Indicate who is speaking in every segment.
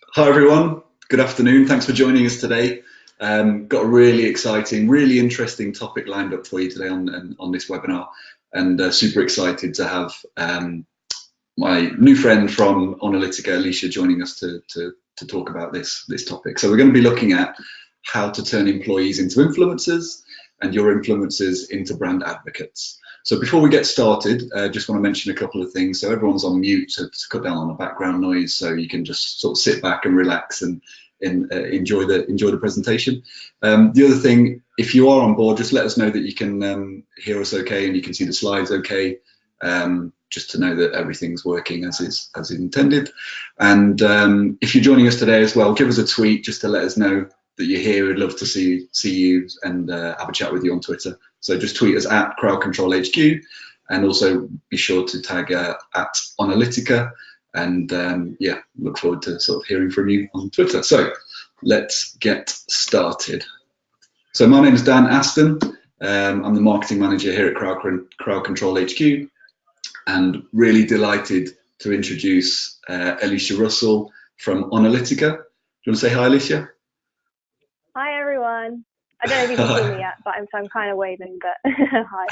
Speaker 1: Hi everyone, good afternoon. Thanks for joining us today. Got a really exciting, really interesting topic lined up for you today on this webinar, and super excited to have my new friend from Analytica, Alicia, joining us to talk about this topic. So we're going to be looking at how to turn employees into influencers and your influencers into brand advocates. So before we get started, just want to mention a couple of things. So everyone's on mute to cut down on the background noise, so you can just sort of sit back and relax and enjoy the presentation. The other thing, if you are on board, just let us know that you can hear us okay and you can see the slides okay. Just to know that everything's working as intended. And if you're joining us today as well, give us a tweet just to let us know that you're here. We'd love to see you and have a chat with you on Twitter. So just tweet us at Crowd Control HQ, and also be sure to tag at Analytica. And yeah, look forward to sort of hearing from you on Twitter. So let's get started. So my name is Dan Aston. I'm the marketing manager here at Crowd Control HQ, and really delighted to introduce Alicia Russell from Analytica. Do you want to say hi, Alicia?
Speaker 2: Hi everyone. I don't know if you can see me yet, but I'm kind of waving, but hi.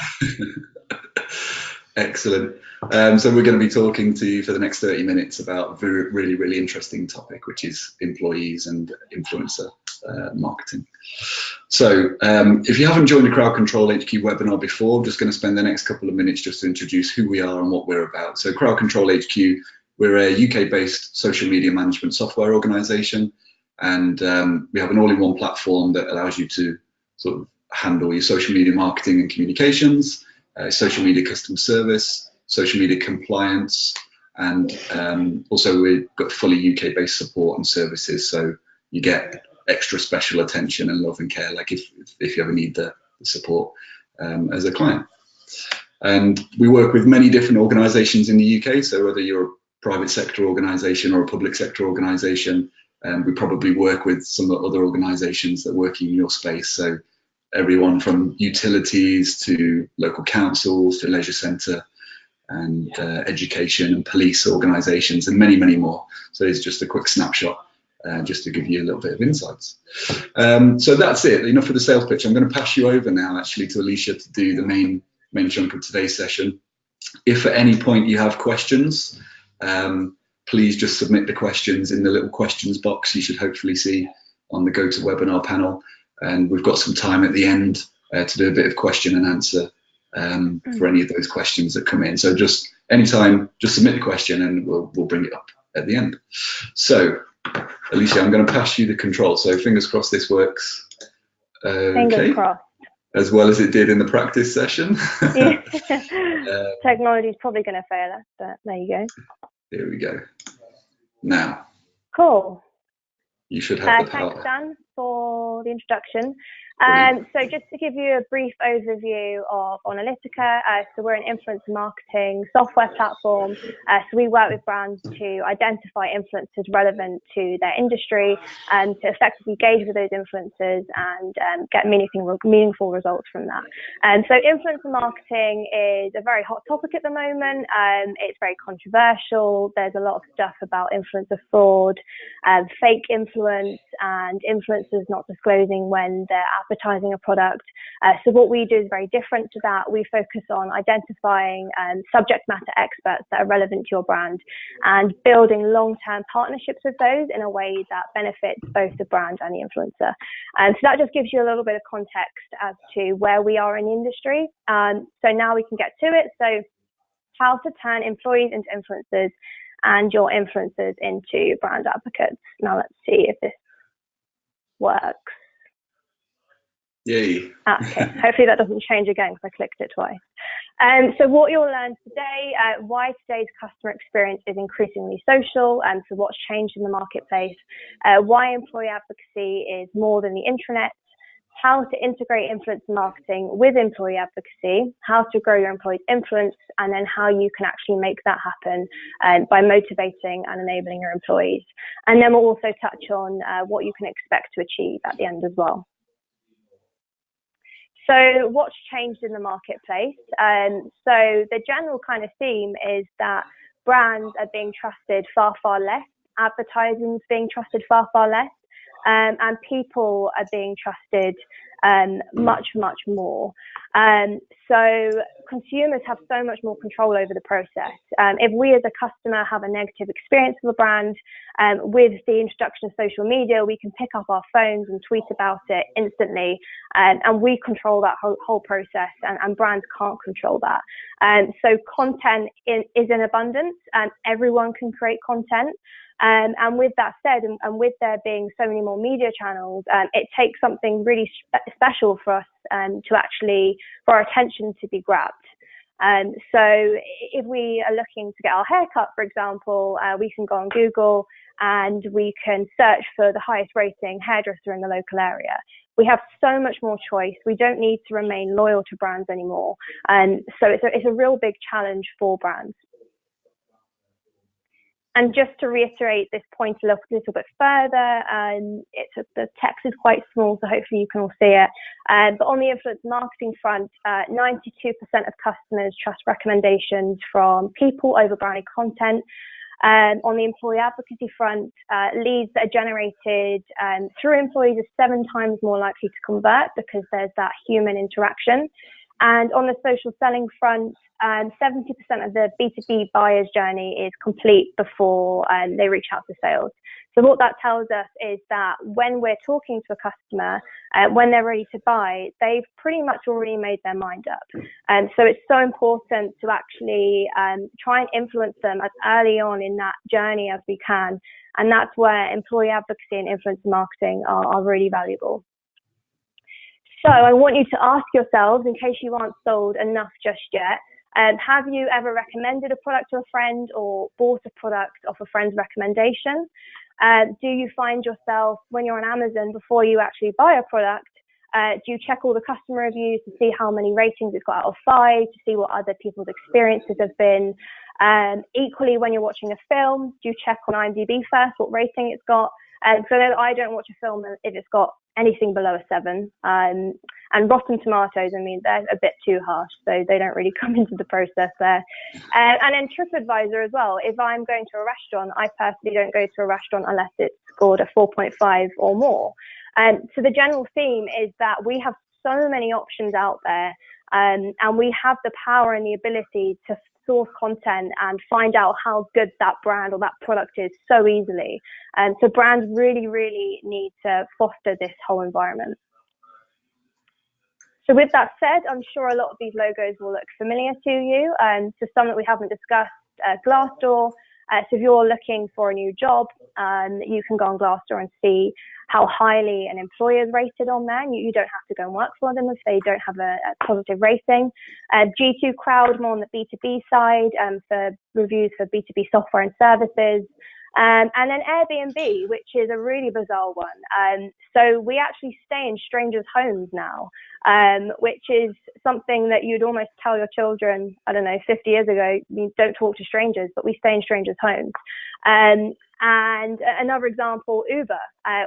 Speaker 1: Excellent. So we're going to be talking to you for the next 30 minutes about a really, really interesting topic, which is employees and influencer marketing. So if you haven't joined the Crowd Control HQ webinar before, I'm just going to spend the next couple of minutes just to introduce who we are and what we're about. So Crowd Control HQ, we're a UK-based social media management software organization, and we have an all-in-one platform that allows you to sort of handle your social media marketing and communications, social media customer service, social media compliance, and also we've got fully UK-based support and services, so you get extra special attention and love and care, like if you ever need the support as a client. And we work with many different organisations in the UK, so whether you're a private sector organisation or a public sector organisation, we probably work with some other organisations that work in your space. So everyone from utilities to local councils to leisure centre and education and police organisations and many, many more. So it's just a quick snapshot just to give you a little bit of insights. So that's it, enough of the sales pitch. I'm going to pass you over now actually to Alicia to do the main chunk of today's session. If at any point you have questions, please just submit the questions in the little questions box you should hopefully see on the GoToWebinar panel. And we've got some time at the end to do a bit of question and answer for any of those questions that come in. So just anytime, just submit the question and we'll bring it up at the end. So Alicia, I'm going to pass you the control. So fingers crossed this works.
Speaker 2: Fingers crossed.
Speaker 1: As well as it did in the practice session.
Speaker 2: Technology is probably going to fail us, but there you go.
Speaker 1: Here we go. Now.
Speaker 2: Cool.
Speaker 1: You should have the
Speaker 2: power. Thanks, Dan, for the introduction. So just to give you a brief overview of Analytica, so we're an influencer marketing software platform. So we work with brands to identify influencers relevant to their industry and to effectively engage with those influencers and get meaningful results from that. So influencer marketing is a very hot topic at the moment. It's very controversial. There's a lot of stuff about influencer fraud, fake influence, and influencers not disclosing when they're advertising a product. So what we do is very different to that. We focus on identifying subject matter experts that are relevant to your brand and building long-term partnerships with those in a way that benefits both the brand and the influencer. So that just gives you a little bit of context as to where we are in the industry. So now we can get to it. So how to turn employees into influencers and your influencers into brand advocates. Now let's see if this works.
Speaker 1: Yay.
Speaker 2: Okay, hopefully that doesn't change again because I clicked it twice. So what you'll learn today, why today's customer experience is increasingly social, so what's changed in the marketplace, why employee advocacy is more than the intranet, how to integrate influencer marketing with employee advocacy, how to grow your employees' influence, and then how you can actually make that happen by motivating and enabling your employees. And then we'll also touch on what you can expect to achieve at the end as well. So what's changed in the marketplace? So the general kind of theme is that brands are being trusted far, far less advertising is being trusted far, far less. And people are being trusted much, much more. So consumers have so much more control over the process. If we as a customer have a negative experience with a brand, with the introduction of social media, we can pick up our phones and tweet about it instantly, and we control that whole process, and brands can't control that. So content is in abundance, and everyone can create content. And with that said, and with there being so many more media channels, it takes something really special for us for our attention to be grabbed. So if we are looking to get our hair cut, for example, we can go on Google and we can search for the highest rating hairdresser in the local area. We have so much more choice. We don't need to remain loyal to brands anymore. So it's a real big challenge for brands. And just to reiterate this point a little bit further, the text is quite small, so hopefully you can all see it. But on the influence marketing front, 92% of customers trust recommendations from people over branded content. On the employee advocacy front, leads that are generated through employees are 7 times more likely to convert because there's that human interaction. And on the social selling front, 70% of the B2B buyer's journey is complete before they reach out to sales. So what that tells us is that when we're talking to a customer, when they're ready to buy, they've pretty much already made their mind up. So it's so important to actually try and influence them as early on in that journey as we can. And that's where employee advocacy and influencer marketing are really valuable. So I want you to ask yourselves, in case you aren't sold enough just yet, have you ever recommended a product to a friend or bought a product off a friend's recommendation? Do you find yourself, when you're on Amazon, before you actually buy a product, do you check all the customer reviews to see how many ratings it's got out of 5, to see what other people's experiences have been? Equally, when you're watching a film, do you check on IMDb first what rating it's got? So I don't watch a film if it's got anything below a 7. And Rotten Tomatoes, I mean, they're a bit too harsh, so they don't really come into the process there. And then TripAdvisor as well. If I'm going to a restaurant, I personally don't go to a restaurant unless it's scored a 4.5 or more. So the general theme is that we have so many options out there, and we have the power and the ability to source content and find out how good that brand or that product is so easily. And so brands really, really need to foster this whole environment. So with that said, I'm sure a lot of these logos will look familiar to you. So some that we haven't discussed, Glassdoor. So if you're looking for a new job, you can go on Glassdoor and see how highly an employer is rated on there. You don't have to go and work for them if they don't have a positive rating. G2 Crowd, more on the B2B side, for reviews for B2B software and services. And then Airbnb, which is a really bizarre one. So we actually stay in strangers' homes now, which is something that you'd almost tell your children, I don't know, 50 years ago, you don't talk to strangers, but we stay in strangers' homes. And another example, Uber.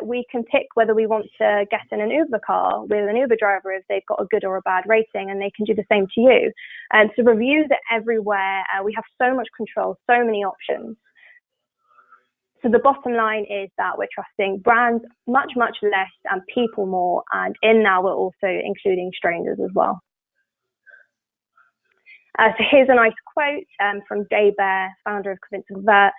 Speaker 2: We can pick whether we want to get in an Uber car with an Uber driver if they've got a good or a bad rating, and they can do the same to you. So reviews are everywhere. We have so much control, so many options. So the bottom line is that we're trusting brands much, much less and people more. And in now, we're also including strangers as well. So here's a nice quote from Dave Bear, founder of Convince and Convert.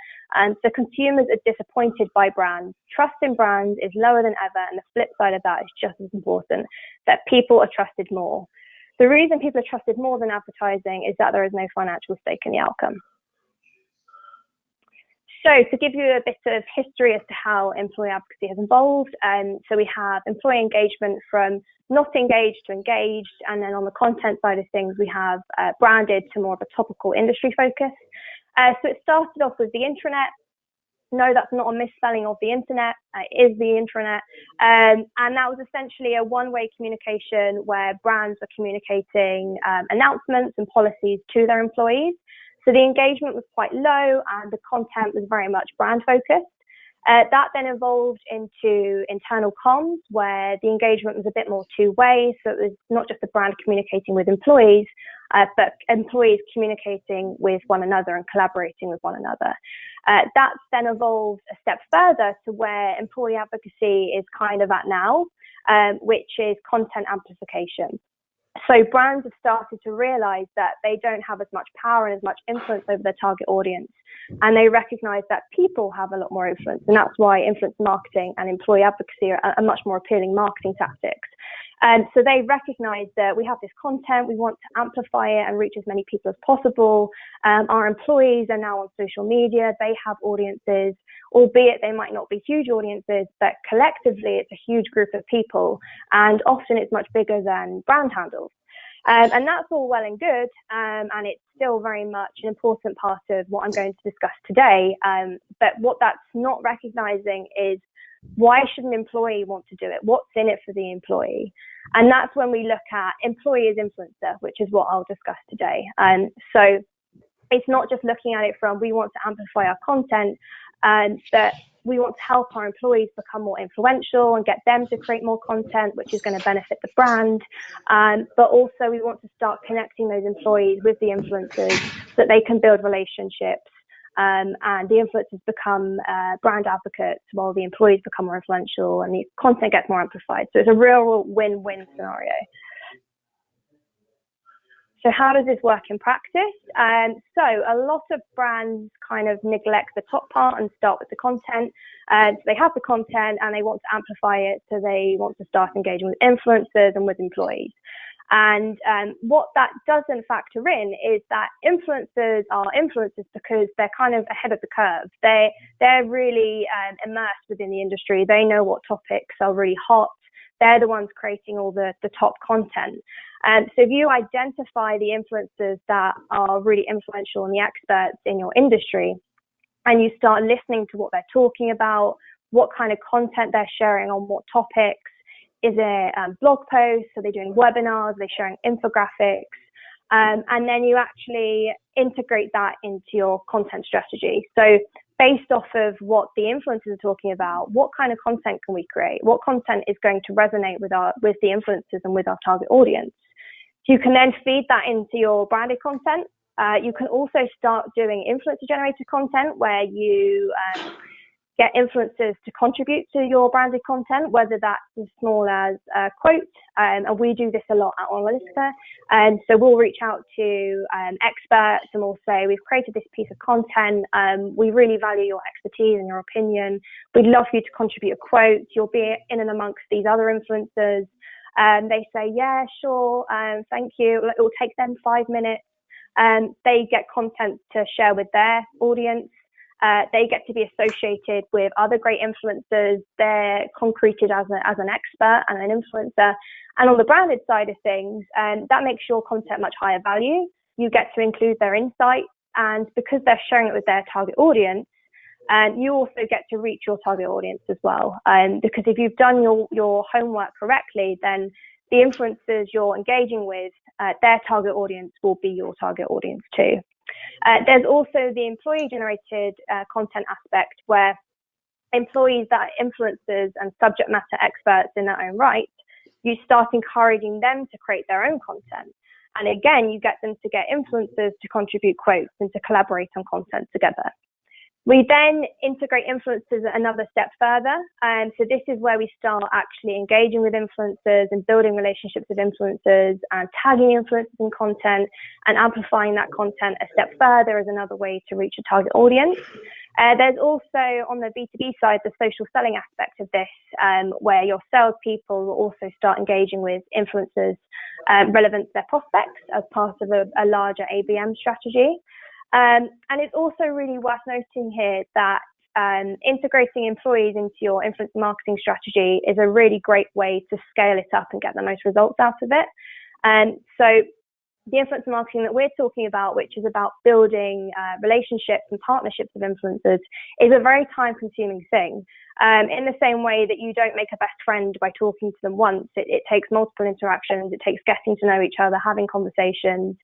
Speaker 2: So consumers are disappointed by brands. Trust in brands is lower than ever. And the flip side of that is just as important, that people are trusted more. The reason people are trusted more than advertising is that there is no financial stake in the outcome. So to give you a bit of history as to how employee advocacy has evolved, so we have employee engagement from not engaged to engaged, and then on the content side of things, we have branded to more of a topical industry focus. So it started off with the intranet. No, that's not a misspelling of the internet, it is the intranet. And that was essentially a one-way communication where brands are communicating announcements and policies to their employees. So the engagement was quite low and the content was very much brand focused. That then evolved into internal comms, where the engagement was a bit more two-way. So it was not just the brand communicating with employees, but employees communicating with one another and collaborating with one another. That's then evolved a step further to where employee advocacy is kind of at now, which is content amplification. So brands have started to realize that they don't have as much power and as much influence over their target audience. And they recognize that people have a lot more influence. And that's why influence marketing and employee advocacy are much more appealing marketing tactics. So they recognize that we have this content, we want to amplify it and reach as many people as possible. Our employees are now on social media, they have audiences, albeit they might not be huge audiences, but collectively it's a huge group of people, and often it's much bigger than brand handles. And that's all well and good, and it's still very much an important part of what I'm going to discuss today. But what that's not recognizing is, why should an employee want to do it? What's in it for the employee? And that's when we look at employee as influencer, which is what I'll discuss today. So it's not just looking at it from, we want to amplify our content, but we want to help our employees become more influential and get them to create more content, which is going to benefit the brand. But also we want to start connecting those employees with the influencers so that they can build relationships. And the influencers become brand advocates while the employees become more influential and the content gets more amplified. So it's a real win-win scenario. So how does this work in practice? So a lot of brands kind of neglect the top part and start with the content. So they have the content and they want to amplify it. So they want to start engaging with influencers and with employees. And what that doesn't factor in is that influencers are influencers because they're kind of ahead of the curve. They're really immersed within the industry. They know what topics are really hot. They're the ones creating all the top content. So if you identify the influencers that are really influential and the experts in your industry, and you start listening to what they're talking about, what kind of content they're sharing on what topics, is it blog posts? Are they doing webinars? Are they sharing infographics? And then you actually integrate that into your content strategy. So based off of what the influencers are talking about, what kind of content can we create? What content is going to resonate with the influencers and with our target audience? You can then feed that into your branded content. You can also start doing influencer generated content where you get influencers to contribute to your branded content, whether that's as small as a quote. And we do this a lot at Analytica. And so we'll reach out to experts and we'll say, we've created this piece of content. We really value your expertise and your opinion. We'd love for you to contribute a quote. You'll be in and amongst these other influencers. They say, yeah, sure. Thank you. It will take them 5 minutes. They get content to share with their audience. They get to be associated with other great influencers. They're concreted as an expert and an influencer. And on the branded side of things, that makes your content much higher value. You get to include their insights. And because they're sharing it with their target audience, you also get to reach your target audience as well. Because if you've done your homework correctly, then the influencers you're engaging with, their target audience will be your target audience too. There's also the employee-generated content aspect where employees that are influencers and subject matter experts in their own right, you start encouraging them to create their own content. And again, you get them to get influencers to contribute quotes and to collaborate on content together. We then integrate influencers another step further. So this is where we start actually engaging with influencers and building relationships with influencers and tagging influencers in content and amplifying that content a step further as another way to reach a target audience. There's also on the B2B side, the social selling aspect of this, where your salespeople will also start engaging with influencers relevant to their prospects as part of a larger ABM strategy. And it's also really worth noting here that integrating employees into your influencer marketing strategy is a really great way to scale it up and get the most results out of it. So the influencer marketing that we're talking about, which is about building relationships and partnerships with influencers, is a very time-consuming thing. In the same way that you don't make a best friend by talking to them once, it takes multiple interactions, it takes getting to know each other, having conversations.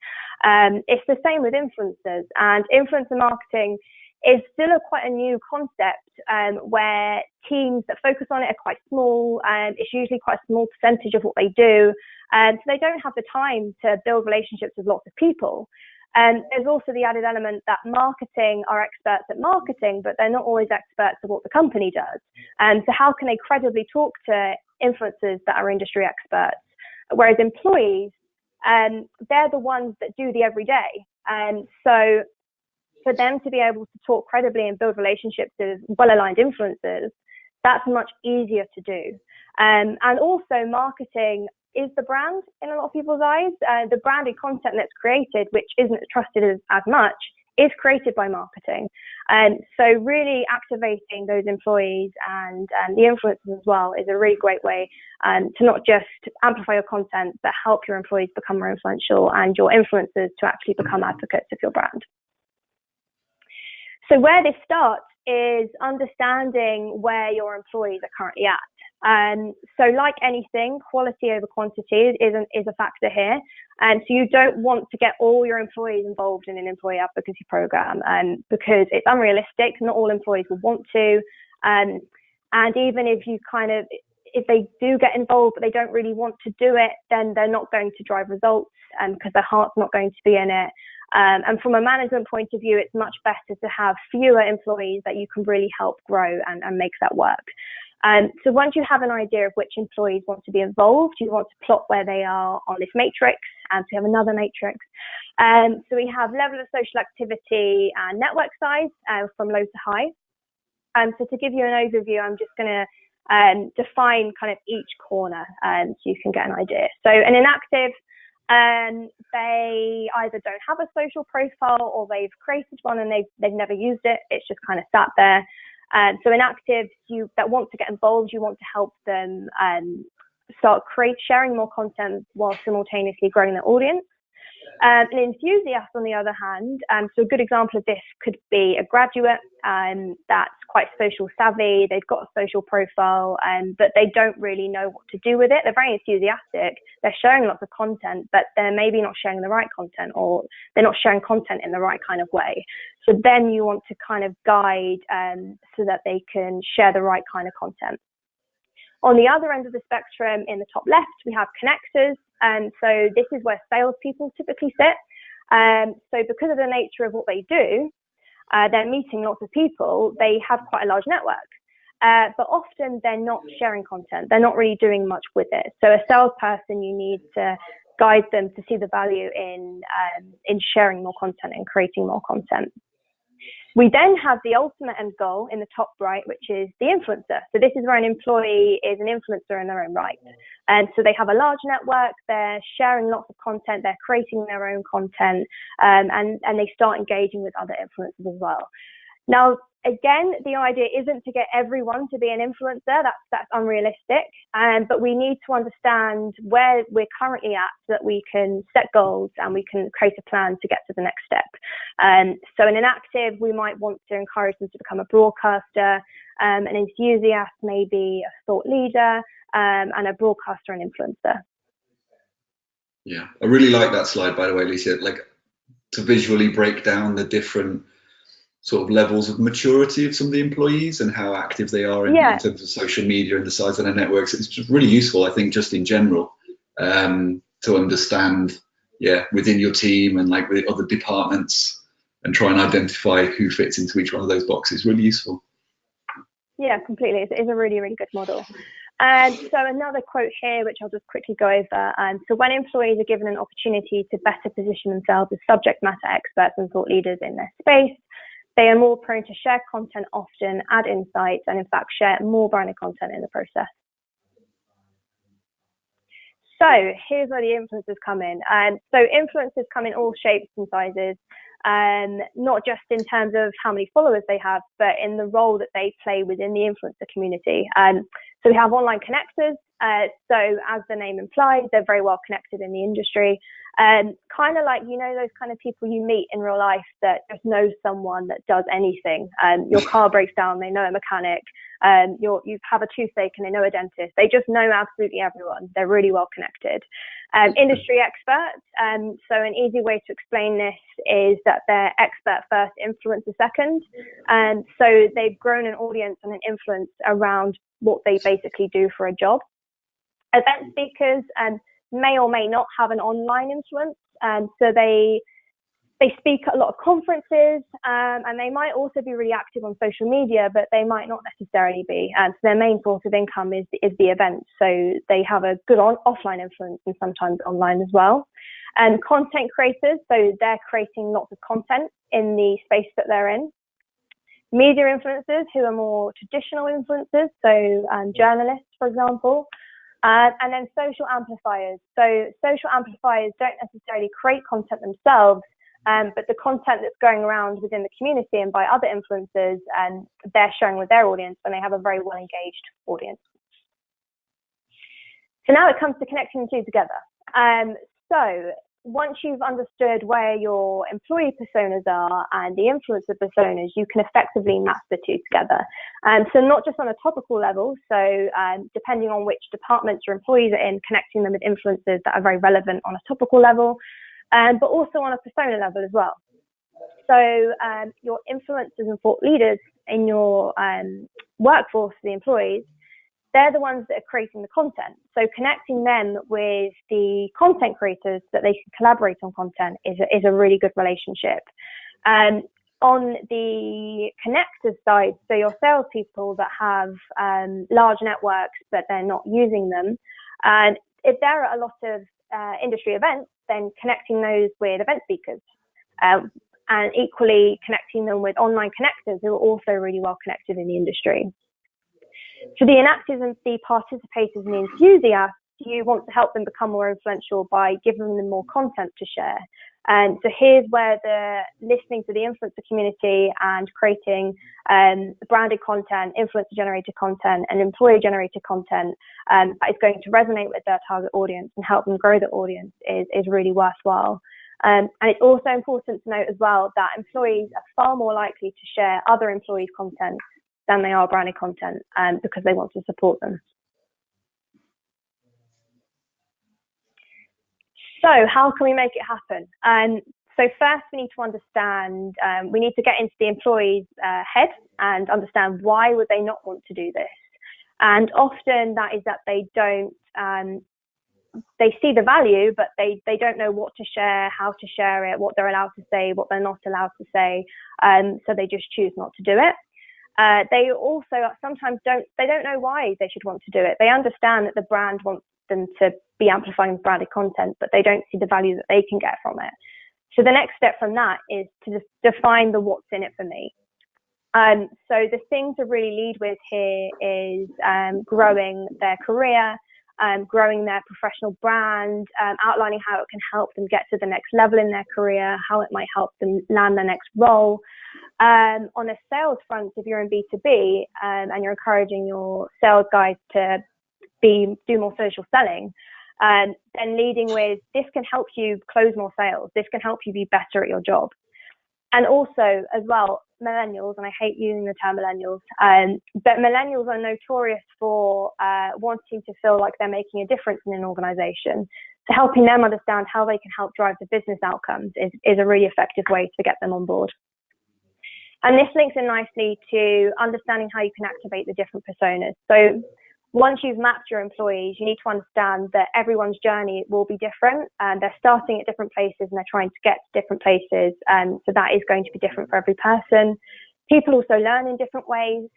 Speaker 2: It's the same with influencers, and influencer marketing is still quite a new concept, where teams that focus on it are quite small, and it's usually quite a small percentage of what they do, so they don't have the time to build relationships with lots of people. And there's also the added element that marketing are experts at marketing, but they're not always experts at what the company does. And so how can they credibly talk to influencers that are industry experts? Whereas employees, they're the ones that do the everyday. And so for them to be able to talk credibly and build relationships with well-aligned influencers, that's much easier to do. And also marketing is the brand in a lot of people's eyes. The branded content that's created, which isn't trusted as much, is created by marketing. And so really activating those employees and the influencers as well is a really great way to not just amplify your content, but help your employees become more influential and your influencers to actually become advocates of your brand. So where this starts is understanding where your employees are currently at. So like anything, quality over quantity is a factor here. And so you don't want to get all your employees involved in an employee advocacy program, because it's unrealistic. Not all employees will want to. And even if if they do get involved, but they don't really want to do it, then they're not going to drive results, because their heart's not going to be in it. And from a management point of view, it's much better to have fewer employees that you can really help grow and make that work. So once you have an idea of which employees want to be involved, you want to plot where they are on this matrix. So we have another matrix. So we have level of social activity and network size from low to high. So to give you an overview, I'm just going to define kind of each corner so you can get an idea. So an inactive, they either don't have a social profile or they've created one and they've never used it. It's just kind of sat there. So inactives that want to get involved, you want to help them start sharing more content while simultaneously growing their audience. An enthusiast, on the other hand, so a good example of this could be a graduate that's quite social savvy. They've got a social profile, but they don't really know what to do with it. They're very enthusiastic. They're sharing lots of content, but they're maybe not sharing the right content, or they're not sharing content in the right kind of way. So then you want to kind of guide so that they can share the right kind of content. On the other end of the spectrum, in the top left, we have connectors. And so this is where salespeople typically sit. So because of the nature of what they do, they're meeting lots of people. They have quite a large network, but often they're not sharing content. They're not really doing much with it. So a salesperson, you need to guide them to see the value in sharing more content and creating more content. We then have the ultimate end goal in the top right, which is the influencer. So this is where an employee is an influencer in their own right. And so they have a large network, they're sharing lots of content, they're creating their own content, and they start engaging with other influencers as well. Now, again, the idea isn't to get everyone to be an influencer. That's unrealistic. But we need to understand where we're currently at so that we can set goals and we can create a plan to get to the next step. So in an active, we might want to encourage them to become a broadcaster, an enthusiast, maybe a thought leader, and a broadcaster and influencer.
Speaker 1: Yeah, I really like that slide, by the way, Lisa, like to visually break down the different sort of levels of maturity of some of the employees and how active they are in terms of social media and the size of their networks. It's just really useful, I think, just in general, to understand, within your team and like with other departments, and try and identify who fits into each one of those boxes. Really useful. Yeah,
Speaker 2: completely. It's a really, really good model. So another quote here, which I'll just quickly go over. So when employees are given an opportunity to better position themselves as subject matter experts and thought leaders in their space, they are more prone to share content often, add insights, and in fact share more branded content in the process. So here's where the influencers come in. So influencers come in all shapes and sizes, not just in terms of how many followers they have, but in the role that they play within the influencer community. So we have online connectors. So as the name implies, they're very well connected in the industry. Kind of like, you know, those kind of people you meet in real life that just know someone that does anything. Your car breaks down, they know a mechanic. You have a toothache and they know a dentist. They just know absolutely everyone. They're really well connected. Industry experts. So an easy way to explain this is that they're expert first, influencer second. So they've grown an audience and an influence around what they basically do for a job. Event speakers may or may not have an online influence. So they speak at a lot of conferences, and they might also be really active on social media, but they might not necessarily be. So their main source of income is the event. So they have a good offline influence and sometimes online as well. And content creators, so they're creating lots of content in the space that they're in. Media influencers, who are more traditional influencers, so journalists, for example. And then social amplifiers. So social amplifiers don't necessarily create content themselves, but the content that's going around within the community and by other influencers, and they're sharing with their audience, and they have a very well engaged audience. So now it comes to connecting the two together. So once you've understood where your employee personas are and the influencer personas, you can effectively match the two together. So not just on a topical level, so depending on which departments your employees are in, connecting them with influencers that are very relevant on a topical level, but also on a persona level as well. So your influencers and thought leaders in your workforce, the employees, they're the ones that are creating the content. So connecting them with the content creators that they can collaborate on content is a really good relationship. On the connector side, so your salespeople that have large networks but they're not using them, and if there are a lot of industry events, then connecting those with event speakers, and equally connecting them with online connectors who are also really well connected in the industry. For the inactives and the participators and the enthusiasts, you want to help them become more influential by giving them more content to share. And so here's where the listening to the influencer community and creating branded content, influencer generated content, and employee generated content that is going to resonate with their target audience and help them grow the audience is really worthwhile. And it's also important to note as well that employees are far more likely to share other employees' content than they are branded content, because they want to support them. So how can we make it happen? So first we need to understand, we need to get into the employee's head and understand why would they not want to do this. And often that is that they don't, they see the value, but they don't know what to share, how to share it, what they're allowed to say, what they're not allowed to say. So they just choose not to do it. They also sometimes don't know why they should want to do it. They understand that the brand wants them to be amplifying branded content, but they don't see the value that they can get from it. So the next step from that is to just define the what's in it for me. So the thing to really lead with here is growing their career, growing their professional brand, outlining how it can help them get to the next level in their career, how it might help them land their next role. On a sales front, if you're in B2B and you're encouraging your sales guys to do more social selling, then leading with, this can help you close more sales. This can help you be better at your job. And also as well, millennials, and I hate using the term millennials, but millennials are notorious for wanting to feel like they're making a difference in an organization. So helping them understand how they can help drive the business outcomes is a really effective way to get them on board. And this links in nicely to understanding how you can activate the different personas. So once you've mapped your employees, you need to understand that everyone's journey will be different, and they're starting at different places and they're trying to get to different places. So that is going to be different for every person. People also learn in different ways.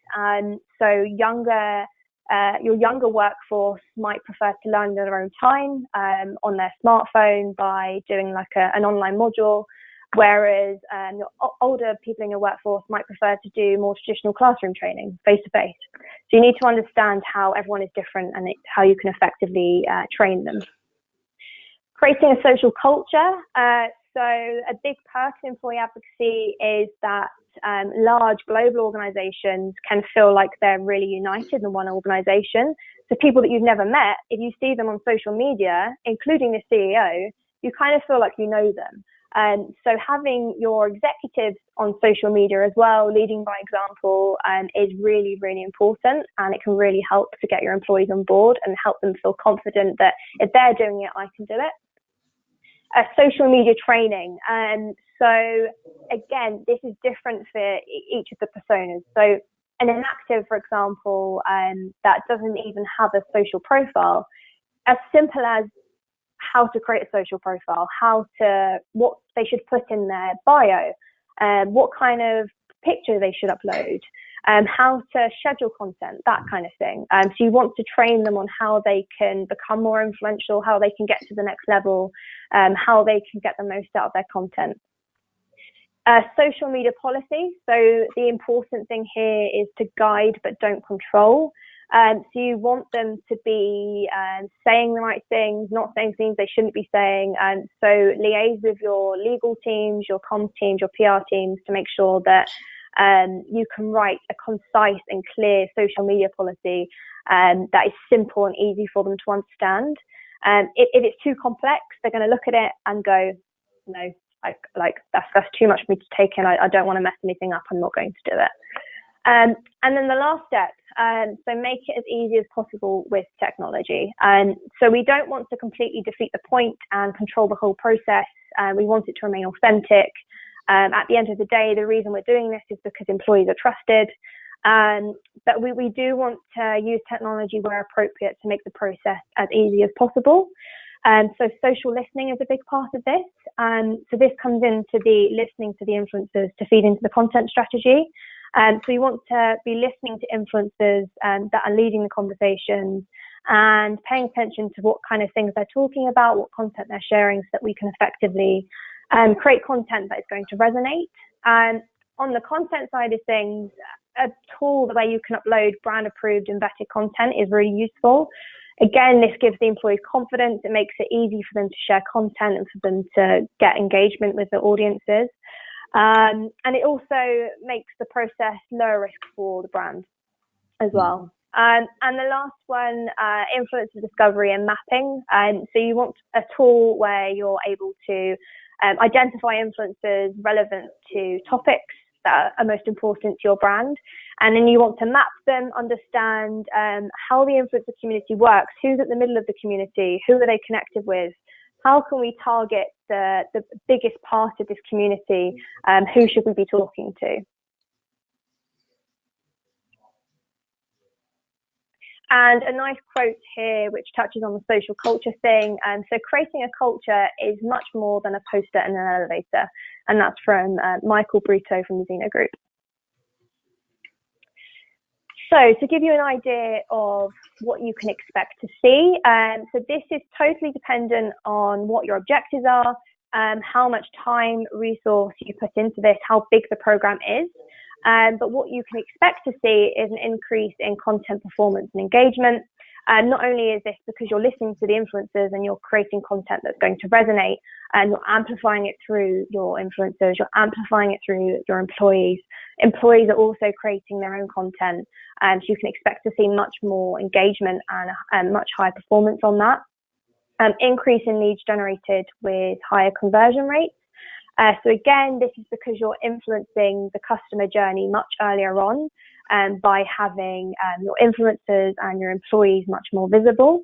Speaker 2: So your younger workforce might prefer to learn in their own time on their smartphone by doing like an online module. Whereas your older people in your workforce might prefer to do more traditional classroom training, face-to-face. So you need to understand how everyone is different and how you can effectively train them. Creating a social culture. So a big perk of employee advocacy is that large global organizations can feel like they're really united in one organization. So people that you've never met, if you see them on social media, including the CEO, you kind of feel like you know them. So having your executives on social media as well, leading by example, is really, really important, and it can really help to get your employees on board and help them feel confident that if they're doing it, I can do it. Social media training. So again, this is different for each of the personas. So an inactive, for example, that doesn't even have a social profile, as simple as how to create a social profile, what they should put in their bio, what kind of picture they should upload, how to schedule content, that kind of thing. So you want to train them on how they can become more influential, how they can get to the next level, how they can get the most out of their content. Social media policy. So the important thing here is to guide but don't control. So you want them to be saying the right things, not saying things they shouldn't be saying. So liaise with your legal teams, your comms teams, your PR teams to make sure that you can write a concise and clear social media policy that is simple and easy for them to understand. If it's too complex, they're going to look at it and go, no, like that's too much for me to take in. I don't want to mess anything up. I'm not going to do it. And then the last step, so make it as easy as possible with technology. So we don't want to completely defeat the point and control the whole process. We want it to remain authentic. At the end of the day, the reason we're doing this is because employees are trusted. But we do want to use technology where appropriate to make the process as easy as possible. So social listening is a big part of this. So this comes into the listening to the influencers to feed into the content strategy. So we want to be listening to influencers that are leading the conversations and paying attention to what kind of things they're talking about, what content they're sharing, so that we can effectively create content that is going to resonate. And on the content side of things, a tool where you can upload brand approved and vetted content is really useful. Again, this gives the employees confidence. It makes it easy for them to share content and for them to get engagement with their audiences. And it also makes the process lower risk for the brand as well. And the last one, influencer discovery and mapping. So you want a tool where you're able to identify influencers relevant to topics that are most important to your brand. And then you want to map them, understand how the influencer community works, who's at the middle of the community, who are they connected with, how can we target the biggest part of this community, who should we be talking to. And a nice quote here, which touches on the social culture thing. So creating a culture is much more than a poster and an elevator. And that's from Michael Brito from the Zeno Group. So to give you an idea of what you can expect to see, so this is totally dependent on what your objectives are, how much time, resource you put into this, how big the program is. But what you can expect to see is an increase in content performance and engagement. Not only is this because you're listening to the influencers and you're creating content that's going to resonate, and you're amplifying it through your influencers, you're amplifying it through your employees. Employees are also creating their own content, so you can expect to see much more engagement and much higher performance on that. Increase in leads generated with higher conversion rates. So again, this is because you're influencing the customer journey much earlier on by having your influencers and your employees much more visible.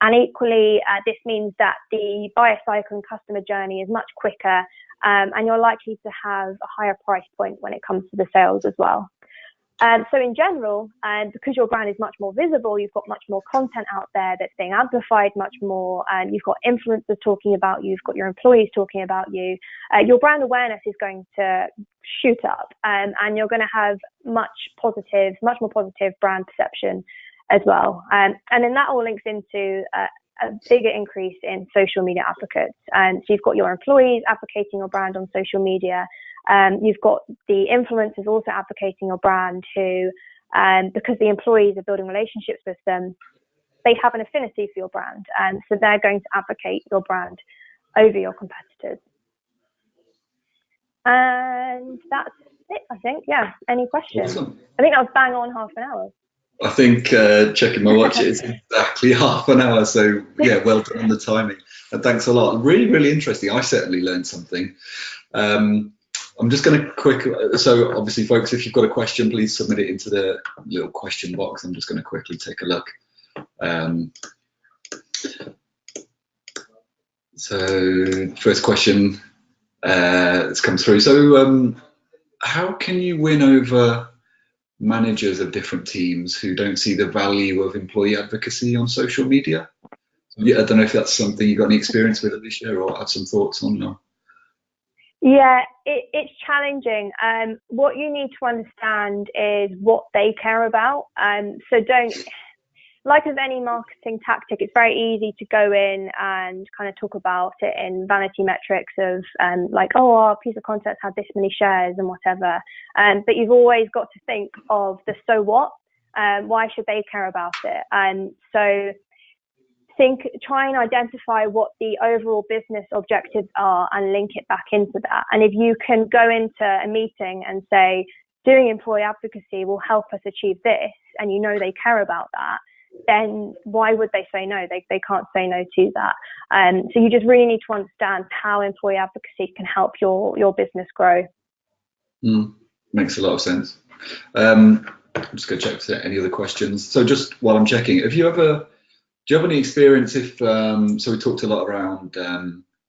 Speaker 2: And equally, this means that the buyer cycle and customer journey is much quicker, and you're likely to have a higher price point when it comes to the sales as well. So in general, because your brand is much more visible, you've got much more content out there that's being amplified much more, and you've got influencers talking about you, you've got your employees talking about you, your brand awareness is going to shoot up, and you're going to have much more positive brand perception as well. And then that all links into a bigger increase in social media advocates. So you've got your employees advocating your brand on social media. You've got the influencers also advocating your brand who, because the employees are building relationships with them, they have an affinity for your brand. So they're going to advocate your brand over your competitors. And that's it, I think. Yeah. Any questions?
Speaker 1: Awesome.
Speaker 2: I think that was bang on half an hour.
Speaker 1: I think checking my watch, it's exactly half an hour. So yeah, well done on the timing. And thanks a lot. Really, really interesting. I certainly learned something. I'm just going to so obviously folks, if you've got a question, please submit it into the little question box. I'm just going to quickly take a look. So first question that's come through. So how can you win over managers of different teams who don't see the value of employee advocacy on social media? Yeah, I don't know if that's something you've got any experience with, Alicia, or have some thoughts on. Or...
Speaker 2: Yeah, it's challenging. What you need to understand is what they care about. So don't, like with any marketing tactic, it's very easy to go in and kind of talk about it in vanity metrics of like, oh, our piece of content had this many shares and whatever. But you've always got to think of the so what. Why should they care about it? So try and identify what the overall business objectives are and link it back into that. And if you can go into a meeting and say, doing employee advocacy will help us achieve this, and you know they care about that, then why would they say no? They can't say no to that. So you just really need to understand how employee advocacy can help your business grow.
Speaker 1: Makes a lot of sense. I'm just going to check if there are any other questions. So just while I'm checking, do you have any experience if, so we talked a lot around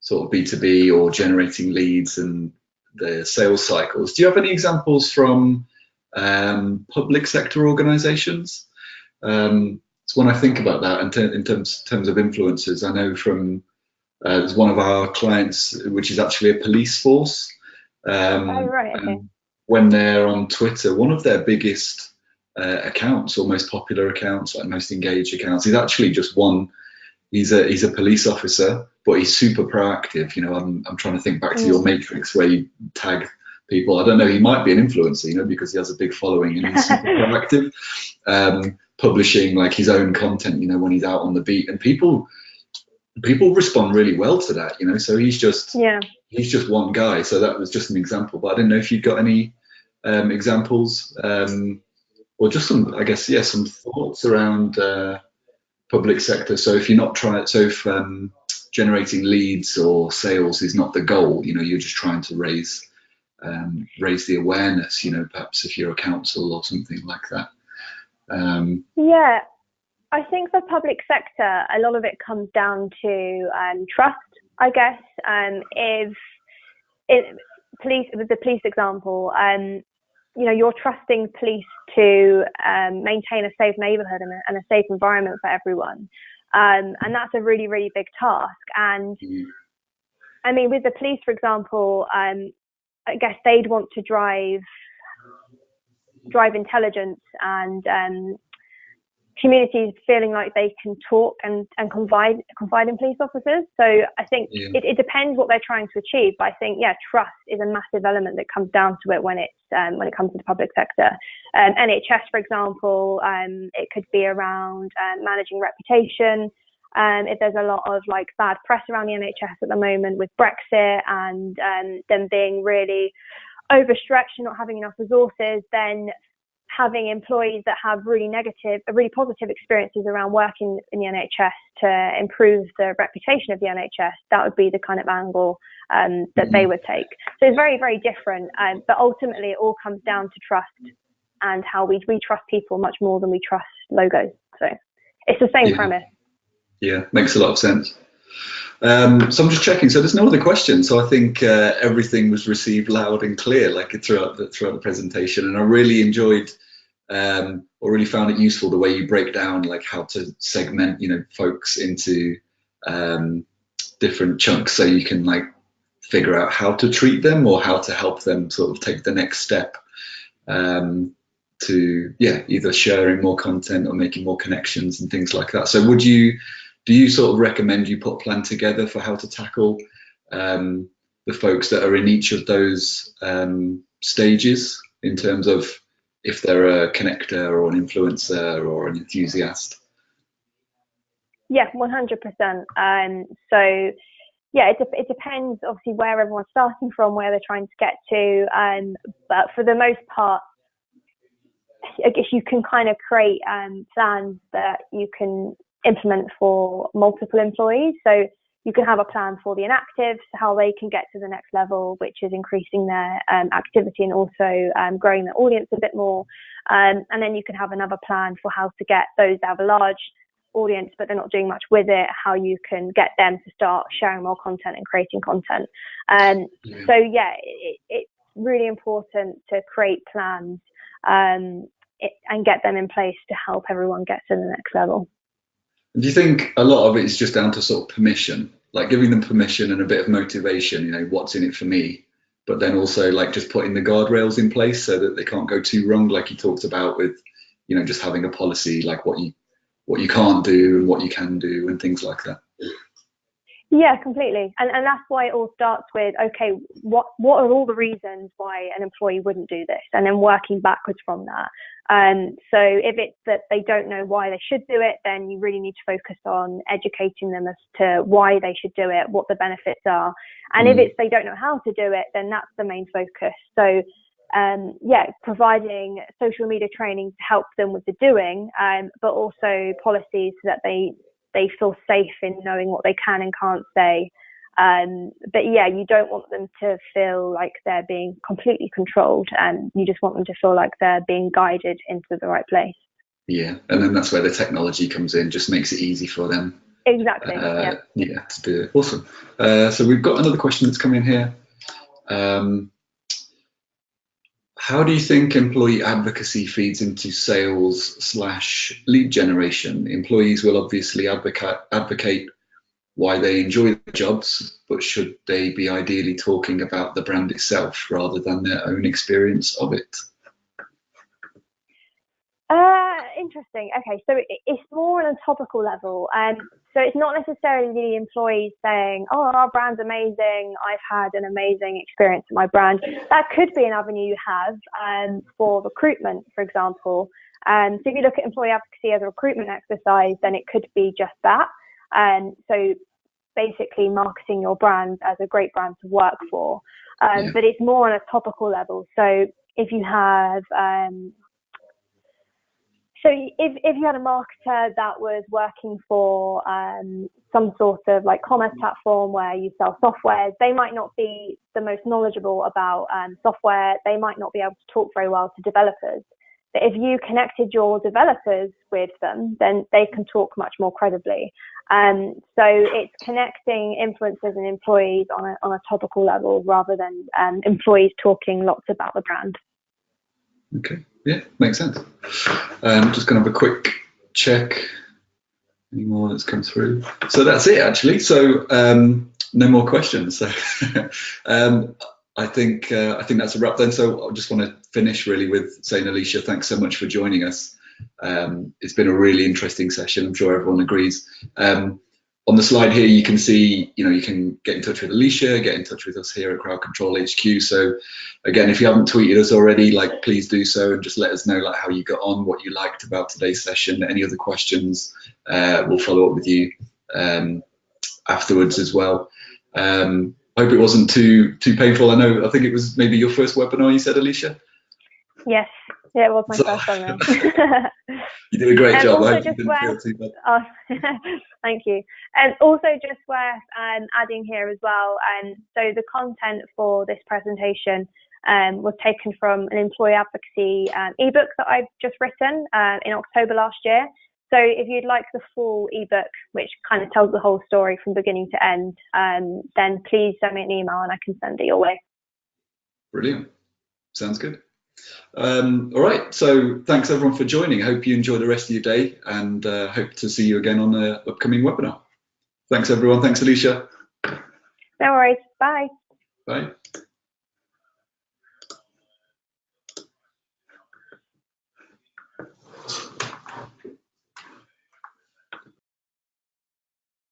Speaker 1: sort of B2B or generating leads and the sales cycles. Do you have any examples from public sector organizations? So when I think about that in terms of influencers, I know from there's one of our clients, which is actually a police force.
Speaker 2: Right, okay.
Speaker 1: When they're on Twitter, one of their biggest accounts or most popular accounts, like most engaged accounts, he's actually just one. He's a police officer, but he's super proactive. You know, I'm trying to think back to your matrix where you tag people. I don't know, he might be an influencer, you know, because he has a big following and he's super proactive, publishing like his own content, you know, when he's out on the beat, and people respond really well to that, you know. So he's just one guy. So that was just an example, but I didn't know if you've got any examples. Or just some, I guess, some thoughts around public sector. So if you're not if generating leads or sales is not the goal, you know, you're just trying to raise the awareness, you know, perhaps if you're a council or something like that.
Speaker 2: Yeah, I think for public sector, a lot of it comes down to trust, I guess. With the police example, you know, you're trusting police to maintain a safe neighborhood and a safe environment for everyone. And that's a really, really big task. And I mean, with the police, for example, I guess they'd want to drive intelligence and communities feeling like they can talk and confide in police officers. So I think it depends what they're trying to achieve. But I think, trust is a massive element that comes down to it when it comes to the public sector. NHS, for example, it could be around managing reputation. If there's a lot of like bad press around the NHS at the moment with Brexit and them being really overstretched and not having enough resources, then having employees that have really positive experiences around working in the NHS to improve the reputation of the NHS, that would be the kind of angle that they would take. So it's very, very different, but ultimately it all comes down to trust and how we trust people much more than we trust logos. So it's the same premise. Yeah,
Speaker 1: makes a lot of sense. So I'm just checking. So there's no other questions. So I think everything was received loud and clear, like throughout the presentation. And I really enjoyed, or really found it useful the way you break down like how to segment, you know, folks into different chunks, so you can like figure out how to treat them or how to help them sort of take the next step to either sharing more content or making more connections and things like that. So do you sort of recommend you put a plan together for how to tackle the folks that are in each of those stages in terms of if they're a connector or an influencer or an enthusiast?
Speaker 2: Yeah, 100%. So yeah, it depends obviously where everyone's starting from, where they're trying to get to. But for the most part, I guess you can kind of create plans that you can implement for multiple employees. So you can have a plan for the inactives, how they can get to the next level, which is increasing their activity and also growing their audience a bit more. And then you can have another plan for how to get those that have a large audience but they're not doing much with it, how you can get them to start sharing more content and creating content. So yeah, it's really important to create plans and get them in place to help everyone get to the next level.
Speaker 1: Do you think a lot of it is just down to sort of permission, like giving them permission and a bit of motivation, you know, what's in it for me, but then also like just putting the guardrails in place so that they can't go too wrong, like you talked about with, you know, just having a policy, like what you can't do and what you can do and things like that?
Speaker 2: Yeah, completely. And that's why it all starts with, okay, what are all the reasons why an employee wouldn't do this? And then working backwards from that. So if it's that they don't know why they should do it, then you really need to focus on educating them as to why they should do it, what the benefits are. And if it's they don't know how to do it, then that's the main focus. So providing social media training to help them with the doing, but also policies so that they feel safe in knowing what they can and can't say. But yeah, you don't want them to feel like they're being completely controlled, and you just want them to feel like they're being guided into the right place.
Speaker 1: Yeah, and then that's where the technology comes in, just makes it easy for them.
Speaker 2: Exactly.
Speaker 1: Yeah, to do it. Awesome. So we've got another question that's come in here. How do you think employee advocacy feeds into sales/lead generation? Employees will obviously advocate why they enjoy their jobs, but should they be ideally talking about the brand itself rather than their own experience of it?
Speaker 2: Interesting. Okay, so it's more on a topical level. So it's not necessarily the employees saying, oh, our brand's amazing, I've had an amazing experience with my brand. That could be an avenue you have for recruitment, for example. So if you look at employee advocacy as a recruitment exercise, then it could be just that. So basically marketing your brand as a great brand to work for. But it's more on a topical level. So if you have... So if you had a marketer that was working for some sort of like commerce platform where you sell software, they might not be the most knowledgeable about software. They might not be able to talk very well to developers. But if you connected your developers with them, then they can talk much more credibly. So it's connecting influencers and employees on a topical level rather than employees talking lots about the brand.
Speaker 1: Okay, yeah, makes sense. Just going to have a quick check. Any more that's come through? So that's it, actually. So no more questions. So I think that's a wrap then. So I just want to finish really with saying, Alicia, thanks so much for joining us. It's been a really interesting session. I'm sure everyone agrees. On the slide here, you can see, you know, you can get in touch with Alicia, get in touch with us here at Crowd Control HQ. So again, if you haven't tweeted us already, like, please do so and just let us know like how you got on, what you liked about today's session, any other questions. We'll follow up with you afterwards as well. Hope it wasn't too painful. I think it was maybe your first webinar, you said, Alicia?
Speaker 2: Yes, yeah, it was my first webinar.
Speaker 1: You did a great job.
Speaker 2: Also
Speaker 1: I hope you didn't feel too bad.
Speaker 2: Oh, thank you. And also just worth adding here as well. So the content for this presentation was taken from an employee advocacy ebook that I've just written in October last year. So if you'd like the full ebook, which kind of tells the whole story from beginning to end, then please send me an email and I can send it your way.
Speaker 1: Brilliant. Sounds good. All right, so thanks everyone for joining. I hope you enjoy the rest of your day and hope to see you again on the upcoming webinar. Thanks everyone. Thanks, Alicia.
Speaker 2: No worries. Bye.
Speaker 1: Bye.